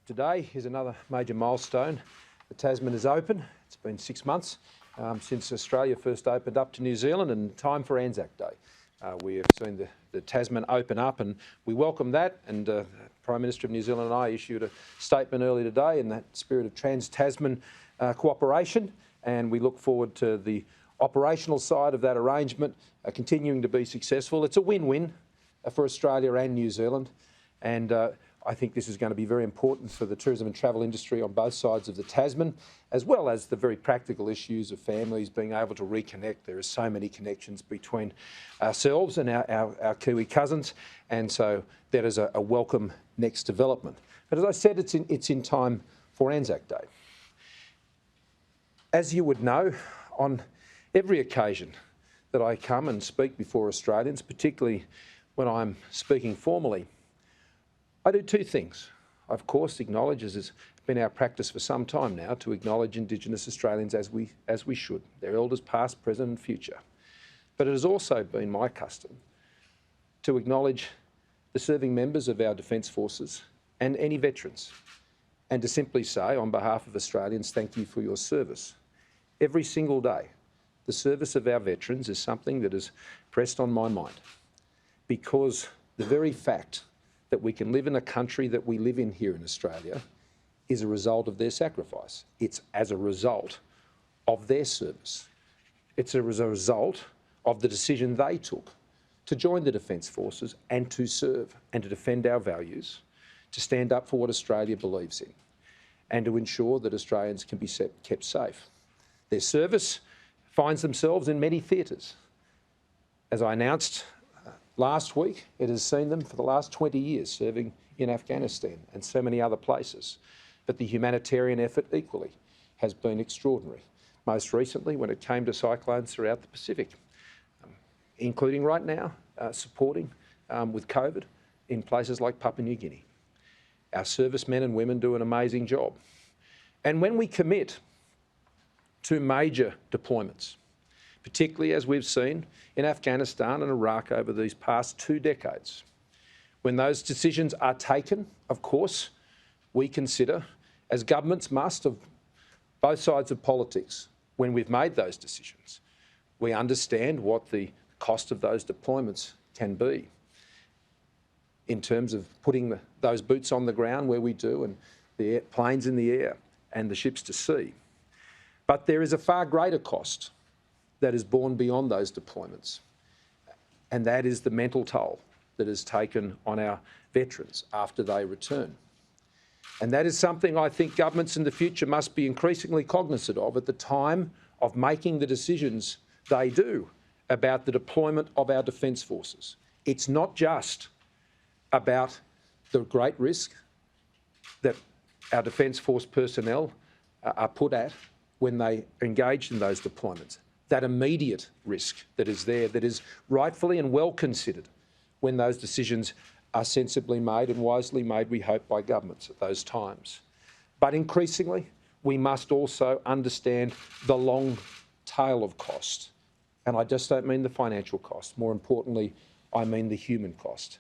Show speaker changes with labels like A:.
A: Today is another major milestone. The Tasman is open. It's been 6 months since Australia first opened up to New Zealand, and time for Anzac Day. We have seen the Tasman open up, and we welcome that, and the Prime Minister of New Zealand and I issued a statement earlier today in that spirit of Trans-Tasman cooperation, and we look forward to the operational side of that arrangement continuing to be successful. It's a win-win for Australia and New Zealand, and I think this is going to be very important for the tourism and travel industry on both sides of the Tasman, as well as the very practical issues of families being able to reconnect. There are so many connections between ourselves and our Kiwi cousins, and so that is a welcome next development. But as I said, it's in time for Anzac Day. As you would know, on every occasion that I come and speak before Australians, particularly when I'm speaking formally, I do two things. I, of course, acknowledge, as has been our practice for some time now, to acknowledge Indigenous Australians as we should, their elders past, present and future. But it has also been my custom to acknowledge the serving members of our Defence Forces and any veterans, and to simply say, on behalf of Australians, thank you for your service. Every single day, the service of our veterans is something that is pressed on my mind, because the very fact that we can live in a country that we live in here in Australia is a result of their sacrifice. It's as a result of their service. It's as a result of the decision they took to join the Defence Forces and to serve and to defend our values, to stand up for what Australia believes in, and to ensure that Australians can be kept safe. Their service finds themselves in many theatres. As I announced last week, it has seen them for the last 20 years serving in Afghanistan and so many other places. But the humanitarian effort equally has been extraordinary, most recently when it came to cyclones throughout the Pacific, including right now supporting with COVID in places like Papua New Guinea. Our servicemen and women do an amazing job. And when we commit to major deployments, particularly as we've seen in Afghanistan and Iraq over these past 2 decades. When those decisions are taken, of course, we consider, as governments must of both sides of politics, when we've made those decisions, we understand what the cost of those deployments can be in terms of putting those boots on the ground where we do, and the planes in the air and the ships to sea. But there is a far greater cost that is borne beyond those deployments, and that is the mental toll that is taken on our veterans after they return. And that is something I think governments in the future must be increasingly cognizant of at the time of making the decisions they do about the deployment of our Defence Forces. It's not just about the great risk that our Defence Force personnel are put at when they engage in those deployments. That immediate risk that is there, that is rightfully and well considered when those decisions are sensibly made and wisely made, we hope, by governments at those times. But increasingly, we must also understand the long tail of cost. And I just don't mean the financial cost. More importantly, I mean the human cost.